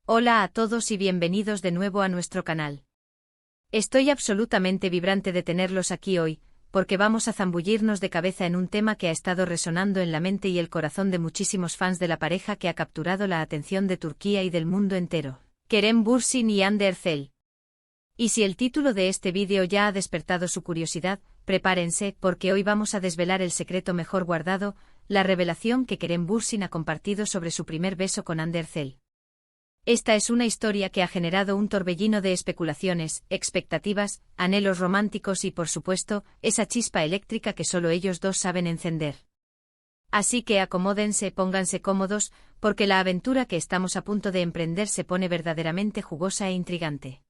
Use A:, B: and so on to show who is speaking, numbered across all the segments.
A: Hola a todos y bienvenidos de nuevo a nuestro canal. Estoy absolutamente vibrante de tenerlos aquí hoy, porque vamos a zambullirnos de cabeza en un tema que ha estado resonando en la mente y el corazón de muchísimos fans de la pareja que ha capturado la atención de Turquía y del mundo entero, Kerem Bürsin y Hande Erçel. Y si el título de este vídeo ya ha despertado su curiosidad, prepárense porque hoy vamos a desvelar el secreto mejor guardado, la revelación que Kerem Bürsin ha compartido sobre su primer beso con Hande Erçel. Esta es una historia que ha generado un torbellino de especulaciones, expectativas, anhelos románticos y, por supuesto, esa chispa eléctrica que solo ellos dos saben encender. Así que acomódense, pónganse cómodos, porque la aventura que estamos a punto de emprender se pone verdaderamente jugosa e intrigante.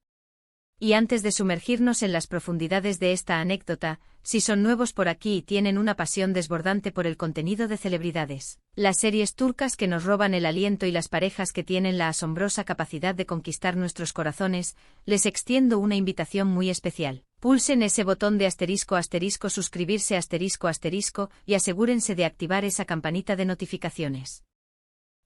A: Y antes de sumergirnos en las profundidades de esta anécdota, si son nuevos por aquí y tienen una pasión desbordante por el contenido de celebridades, las series turcas que nos roban el aliento y las parejas que tienen la asombrosa capacidad de conquistar nuestros corazones, les extiendo una invitación muy especial. Pulsen ese botón de *** suscribirse *** y asegúrense de activar esa campanita de notificaciones.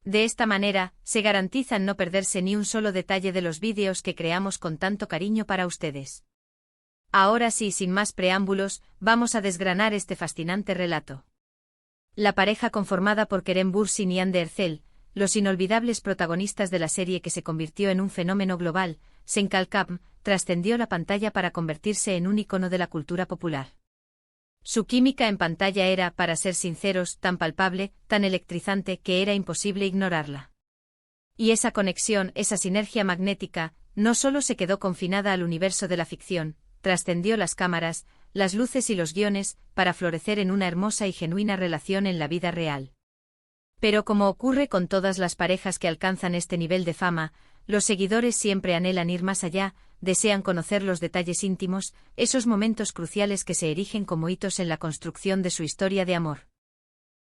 A: De esta manera, se garantizan no perderse ni un solo detalle de los vídeos que creamos con tanto cariño para ustedes. Ahora sí, sin más preámbulos, vamos a desgranar este fascinante relato. La pareja conformada por Kerem Bürsin y Hande Erçel, los inolvidables protagonistas de la serie que se convirtió en un fenómeno global, Sen Kalkam, trascendió la pantalla para convertirse en un icono de la cultura popular. Su química en pantalla era, para ser sinceros, tan palpable, tan electrizante que era imposible ignorarla. Y esa conexión, esa sinergia magnética, no solo se quedó confinada al universo de la ficción, trascendió las cámaras, las luces y los guiones, para florecer en una hermosa y genuina relación en la vida real. Pero como ocurre con todas las parejas que alcanzan este nivel de fama, los seguidores siempre anhelan ir más allá, desean conocer los detalles íntimos, esos momentos cruciales que se erigen como hitos en la construcción de su historia de amor.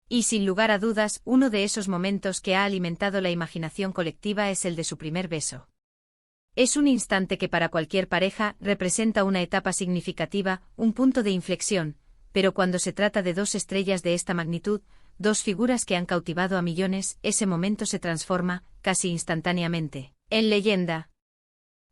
A: Y sin lugar a dudas, uno de esos momentos que ha alimentado la imaginación colectiva es el de su primer beso. Es un instante que para cualquier pareja representa una etapa significativa, un punto de inflexión, pero cuando se trata de dos estrellas de esta magnitud, dos figuras que han cautivado a millones, ese momento se transforma, casi instantáneamente, en leyenda.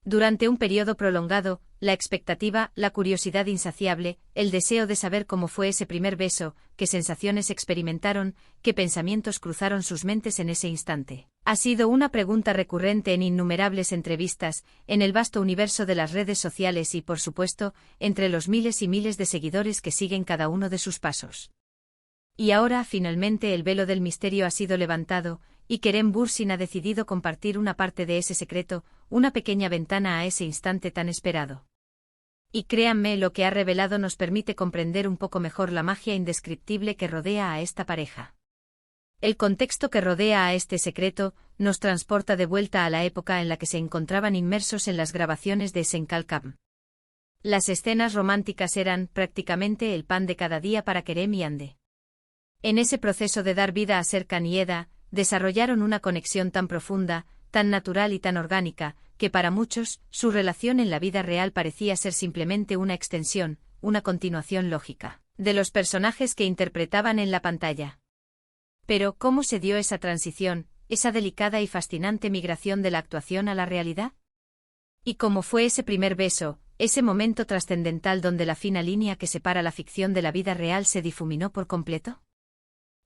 A: Durante un periodo prolongado, la expectativa, la curiosidad insaciable, el deseo de saber cómo fue ese primer beso, qué sensaciones experimentaron, qué pensamientos cruzaron sus mentes en ese instante, ha sido una pregunta recurrente en innumerables entrevistas, en el vasto universo de las redes sociales y, por supuesto, entre los miles y miles de seguidores que siguen cada uno de sus pasos. Y ahora, finalmente, el velo del misterio ha sido levantado, y Kerem Bürsin ha decidido compartir una parte de ese secreto, una pequeña ventana a ese instante tan esperado. Y créanme, lo que ha revelado nos permite comprender un poco mejor la magia indescriptible que rodea a esta pareja. El contexto que rodea a este secreto nos transporta de vuelta a la época en la que se encontraban inmersos en las grabaciones de Sen Kalkam. Las escenas románticas eran, prácticamente, el pan de cada día para Kerem y Hande. En ese proceso de dar vida a Serkan y Eda, desarrollaron una conexión tan profunda, tan natural y tan orgánica, que para muchos, su relación en la vida real parecía ser simplemente una extensión, una continuación lógica, de los personajes que interpretaban en la pantalla. Pero, ¿cómo se dio esa transición, esa delicada y fascinante migración de la actuación a la realidad? ¿Y cómo fue ese primer beso, ese momento trascendental donde la fina línea que separa la ficción de la vida real se difuminó por completo?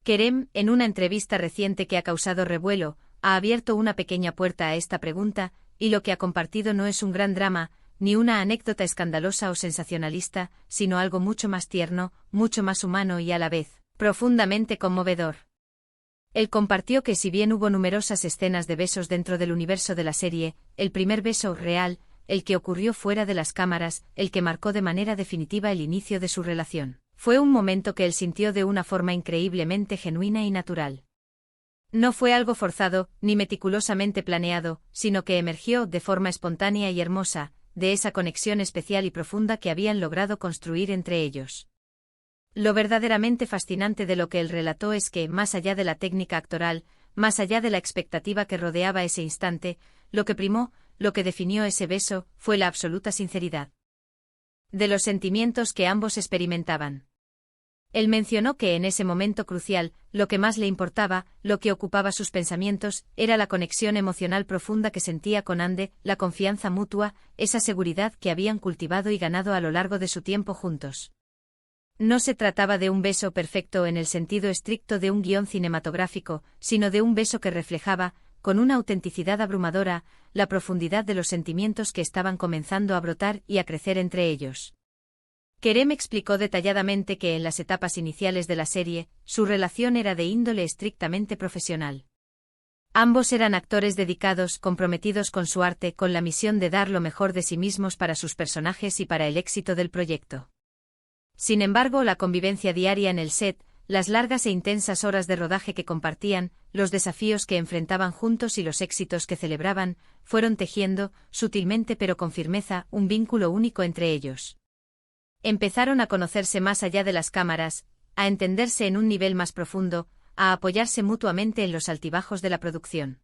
A: Kerem, en una entrevista reciente que ha causado revuelo, ha abierto una pequeña puerta a esta pregunta, y lo que ha compartido no es un gran drama, ni una anécdota escandalosa o sensacionalista, sino algo mucho más tierno, mucho más humano y a la vez, profundamente conmovedor. Él compartió que si bien hubo numerosas escenas de besos dentro del universo de la serie, el primer beso real, el que ocurrió fuera de las cámaras, el que marcó de manera definitiva el inicio de su relación, fue un momento que él sintió de una forma increíblemente genuina y natural. No fue algo forzado, ni meticulosamente planeado, sino que emergió de forma espontánea y hermosa, de esa conexión especial y profunda que habían logrado construir entre ellos. Lo verdaderamente fascinante de lo que él relató es que, más allá de la técnica actoral, más allá de la expectativa que rodeaba ese instante, lo que primó, lo que definió ese beso, fue la absoluta sinceridad de los sentimientos que ambos experimentaban. Él mencionó que en ese momento crucial, lo que más le importaba, lo que ocupaba sus pensamientos, era la conexión emocional profunda que sentía con Andy, la confianza mutua, esa seguridad que habían cultivado y ganado a lo largo de su tiempo juntos. No se trataba de un beso perfecto en el sentido estricto de un guión cinematográfico, sino de un beso que reflejaba, con una autenticidad abrumadora, la profundidad de los sentimientos que estaban comenzando a brotar y a crecer entre ellos. Kerem explicó detalladamente que en las etapas iniciales de la serie, su relación era de índole estrictamente profesional. Ambos eran actores dedicados, comprometidos con su arte, con la misión de dar lo mejor de sí mismos para sus personajes y para el éxito del proyecto. Sin embargo, la convivencia diaria en el set, las largas e intensas horas de rodaje que compartían, los desafíos que enfrentaban juntos y los éxitos que celebraban, fueron tejiendo, sutilmente pero con firmeza, un vínculo único entre ellos. Empezaron a conocerse más allá de las cámaras, a entenderse en un nivel más profundo, a apoyarse mutuamente en los altibajos de la producción.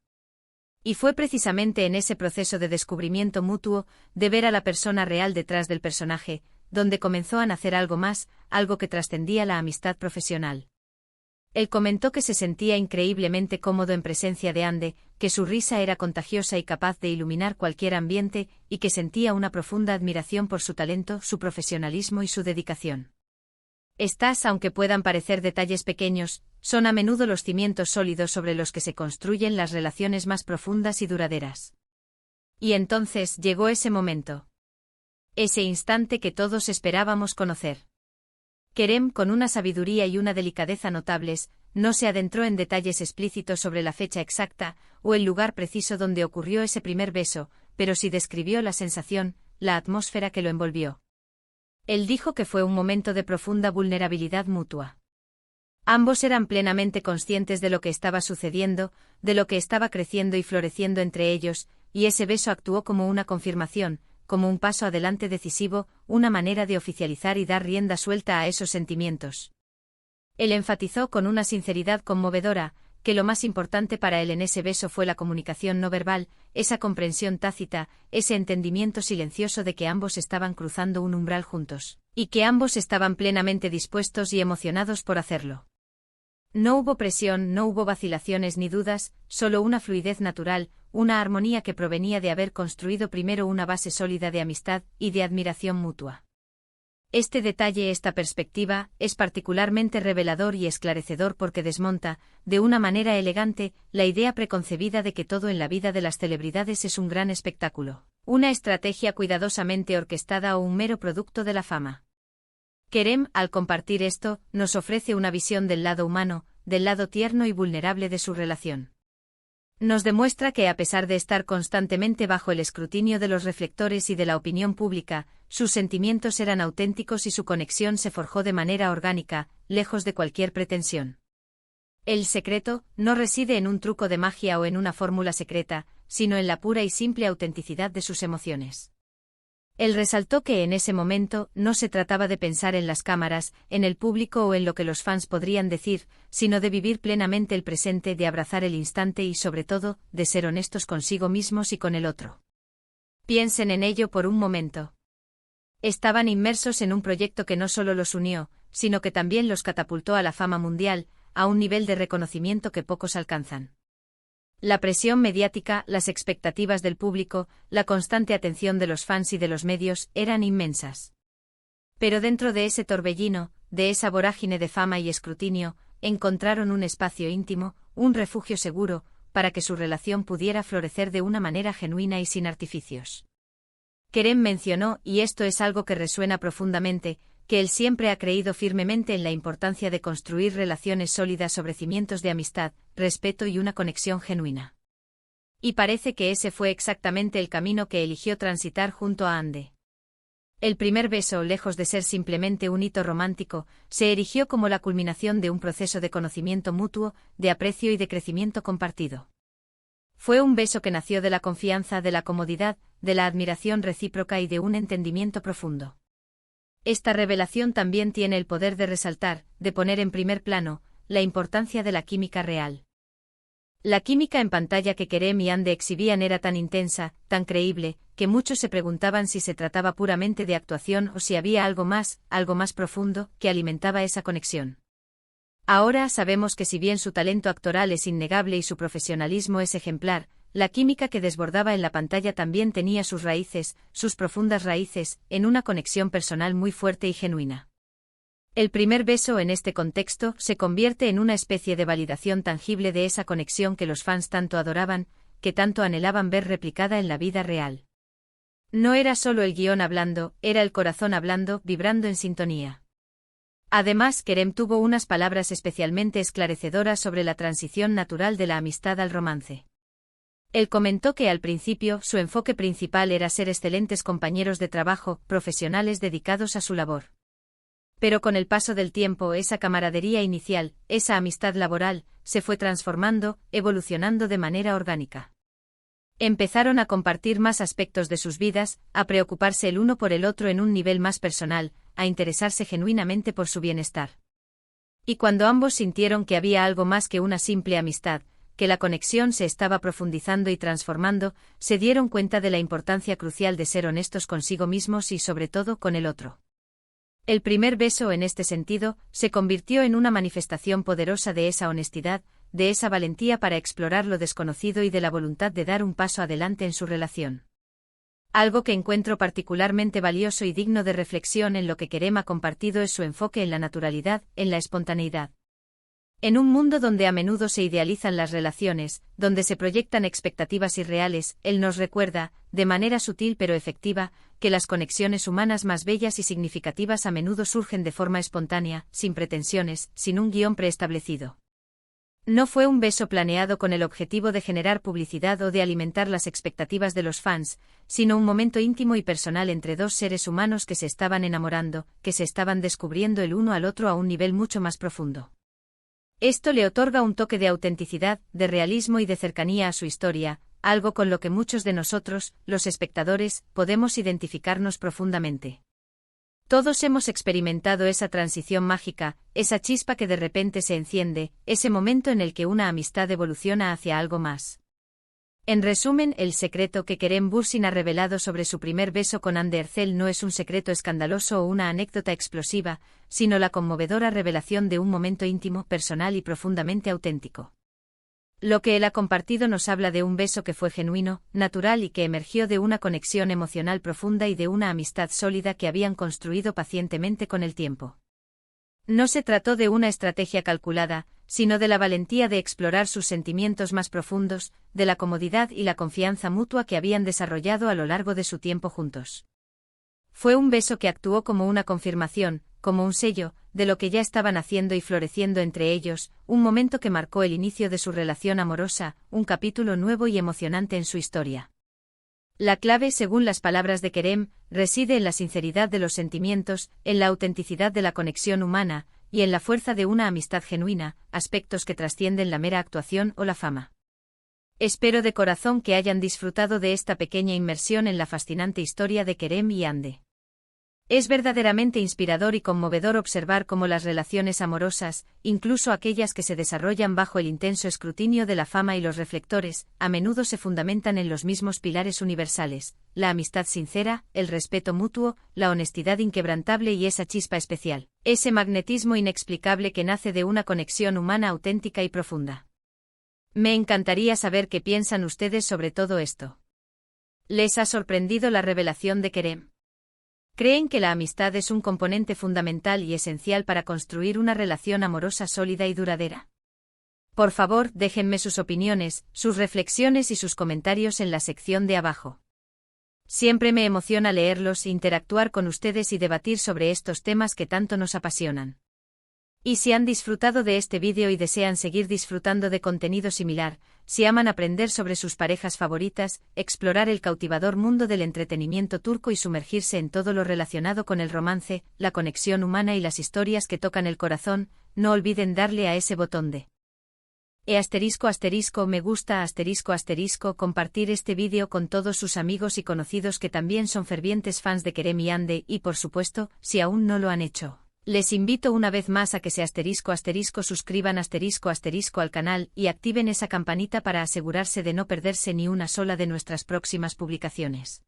A: Y fue precisamente en ese proceso de descubrimiento mutuo, de ver a la persona real detrás del personaje, donde comenzó a nacer algo más, algo que trascendía la amistad profesional. Él comentó que se sentía increíblemente cómodo en presencia de Andy, que su risa era contagiosa y capaz de iluminar cualquier ambiente, y que sentía una profunda admiración por su talento, su profesionalismo y su dedicación. Estas, aunque puedan parecer detalles pequeños, son a menudo los cimientos sólidos sobre los que se construyen las relaciones más profundas y duraderas. Y entonces llegó ese momento. Ese instante que todos esperábamos conocer. Kerem, con una sabiduría y una delicadeza notables, no se adentró en detalles explícitos sobre la fecha exacta o el lugar preciso donde ocurrió ese primer beso, pero sí describió la sensación, la atmósfera que lo envolvió. Él dijo que fue un momento de profunda vulnerabilidad mutua. Ambos eran plenamente conscientes de lo que estaba sucediendo, de lo que estaba creciendo y floreciendo entre ellos, y ese beso actuó como una confirmación, como un paso adelante decisivo, una manera de oficializar y dar rienda suelta a esos sentimientos. Él enfatizó con una sinceridad conmovedora, que lo más importante para él en ese beso fue la comunicación no verbal, esa comprensión tácita, ese entendimiento silencioso de que ambos estaban cruzando un umbral juntos, y que ambos estaban plenamente dispuestos y emocionados por hacerlo. No hubo presión, no hubo vacilaciones ni dudas, solo una fluidez natural, una armonía que provenía de haber construido primero una base sólida de amistad y de admiración mutua. Este detalle, esta perspectiva, es particularmente revelador y esclarecedor porque desmonta, de una manera elegante, la idea preconcebida de que todo en la vida de las celebridades es un gran espectáculo, una estrategia cuidadosamente orquestada o un mero producto de la fama. Kerem, al compartir esto, nos ofrece una visión del lado humano, del lado tierno y vulnerable de su relación. Nos demuestra que a pesar de estar constantemente bajo el escrutinio de los reflectores y de la opinión pública, sus sentimientos eran auténticos y su conexión se forjó de manera orgánica, lejos de cualquier pretensión. El secreto no reside en un truco de magia o en una fórmula secreta, sino en la pura y simple autenticidad de sus emociones. Él resaltó que en ese momento no se trataba de pensar en las cámaras, en el público o en lo que los fans podrían decir, sino de vivir plenamente el presente, de abrazar el instante y sobre todo, de ser honestos consigo mismos y con el otro. Piensen en ello por un momento. Estaban inmersos en un proyecto que no solo los unió, sino que también los catapultó a la fama mundial, a un nivel de reconocimiento que pocos alcanzan. La presión mediática, las expectativas del público, la constante atención de los fans y de los medios eran inmensas. Pero dentro de ese torbellino, de esa vorágine de fama y escrutinio, encontraron un espacio íntimo, un refugio seguro, para que su relación pudiera florecer de una manera genuina y sin artificios. Kerem mencionó, y esto es algo que resuena profundamente, que él siempre ha creído firmemente en la importancia de construir relaciones sólidas sobre cimientos de amistad, respeto y una conexión genuina. Y parece que ese fue exactamente el camino que eligió transitar junto a Andy. El primer beso, lejos de ser simplemente un hito romántico, se erigió como la culminación de un proceso de conocimiento mutuo, de aprecio y de crecimiento compartido. Fue un beso que nació de la confianza, de la comodidad, de la admiración recíproca y de un entendimiento profundo. Esta revelación también tiene el poder de resaltar, de poner en primer plano, la importancia de la química real. La química en pantalla que Kerem y Ande exhibían era tan intensa, tan creíble, que muchos se preguntaban si se trataba puramente de actuación o si había algo más profundo, que alimentaba esa conexión. Ahora sabemos que si bien su talento actoral es innegable y su profesionalismo es ejemplar, la química que desbordaba en la pantalla también tenía sus raíces, sus profundas raíces, en una conexión personal muy fuerte y genuina. El primer beso en este contexto se convierte en una especie de validación tangible de esa conexión que los fans tanto adoraban, que tanto anhelaban ver replicada en la vida real. No era solo el guión hablando, era el corazón hablando, vibrando en sintonía. Además, Kerem tuvo unas palabras especialmente esclarecedoras sobre la transición natural de la amistad al romance. Él comentó que al principio su enfoque principal era ser excelentes compañeros de trabajo, profesionales dedicados a su labor. Pero con el paso del tiempo esa camaradería inicial, esa amistad laboral, se fue transformando, evolucionando de manera orgánica. Empezaron a compartir más aspectos de sus vidas, a preocuparse el uno por el otro en un nivel más personal, a interesarse genuinamente por su bienestar. Y cuando ambos sintieron que había algo más que una simple amistad, que la conexión se estaba profundizando y transformando, se dieron cuenta de la importancia crucial de ser honestos consigo mismos y sobre todo con el otro. El primer beso en este sentido, se convirtió en una manifestación poderosa de esa honestidad, de esa valentía para explorar lo desconocido y de la voluntad de dar un paso adelante en su relación. Algo que encuentro particularmente valioso y digno de reflexión en lo que Kerem ha compartido es su enfoque en la naturalidad, en la espontaneidad. En un mundo donde a menudo se idealizan las relaciones, donde se proyectan expectativas irreales, él nos recuerda, de manera sutil pero efectiva, que las conexiones humanas más bellas y significativas a menudo surgen de forma espontánea, sin pretensiones, sin un guión preestablecido. No fue un beso planeado con el objetivo de generar publicidad o de alimentar las expectativas de los fans, sino un momento íntimo y personal entre dos seres humanos que se estaban enamorando, que se estaban descubriendo el uno al otro a un nivel mucho más profundo. Esto le otorga un toque de autenticidad, de realismo y de cercanía a su historia, algo con lo que muchos de nosotros, los espectadores, podemos identificarnos profundamente. Todos hemos experimentado esa transición mágica, esa chispa que de repente se enciende, ese momento en el que una amistad evoluciona hacia algo más. En resumen, el secreto que Kerem Bürsin ha revelado sobre su primer beso con Hande Erçel no es un secreto escandaloso o una anécdota explosiva, sino la conmovedora revelación de un momento íntimo, personal y profundamente auténtico. Lo que él ha compartido nos habla de un beso que fue genuino, natural y que emergió de una conexión emocional profunda y de una amistad sólida que habían construido pacientemente con el tiempo. No se trató de una estrategia calculada, sino de la valentía de explorar sus sentimientos más profundos, de la comodidad y la confianza mutua que habían desarrollado a lo largo de su tiempo juntos. Fue un beso que actuó como una confirmación, como un sello, de lo que ya estaban haciendo y floreciendo entre ellos, un momento que marcó el inicio de su relación amorosa, un capítulo nuevo y emocionante en su historia. La clave, según las palabras de Kerem, reside en la sinceridad de los sentimientos, en la autenticidad de la conexión humana, y en la fuerza de una amistad genuina, aspectos que trascienden la mera actuación o la fama. Espero de corazón que hayan disfrutado de esta pequeña inmersión en la fascinante historia de Kerem y Hande. Es verdaderamente inspirador y conmovedor observar cómo las relaciones amorosas, incluso aquellas que se desarrollan bajo el intenso escrutinio de la fama y los reflectores, a menudo se fundamentan en los mismos pilares universales: la amistad sincera, el respeto mutuo, la honestidad inquebrantable y esa chispa especial, ese magnetismo inexplicable que nace de una conexión humana auténtica y profunda. Me encantaría saber qué piensan ustedes sobre todo esto. ¿Les ha sorprendido la revelación de Kerem? ¿Creen que la amistad es un componente fundamental y esencial para construir una relación amorosa sólida y duradera? Por favor, déjenme sus opiniones, sus reflexiones y sus comentarios en la sección de abajo. Siempre me emociona leerlos, interactuar con ustedes y debatir sobre estos temas que tanto nos apasionan. Y si han disfrutado de este vídeo y desean seguir disfrutando de contenido similar, si aman aprender sobre sus parejas favoritas, explorar el cautivador mundo del entretenimiento turco y sumergirse en todo lo relacionado con el romance, la conexión humana y las historias que tocan el corazón, no olviden darle a ese botón de me gusta compartir este vídeo con todos sus amigos y conocidos que también son fervientes fans de Kerem y Hande y por supuesto, si aún no lo han hecho, Les invito una vez más a que se suscriban al canal y activen esa campanita para asegurarse de no perderse ni una sola de nuestras próximas publicaciones.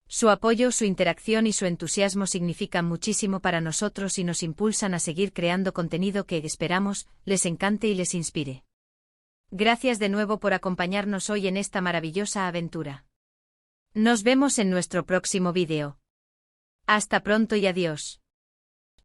A: Su apoyo, su interacción y su entusiasmo significan muchísimo para nosotros y nos impulsan a seguir creando contenido que esperamos les encante y les inspire. Gracias de nuevo por acompañarnos hoy en esta maravillosa aventura. Nos vemos en nuestro próximo vídeo. Hasta pronto y adiós.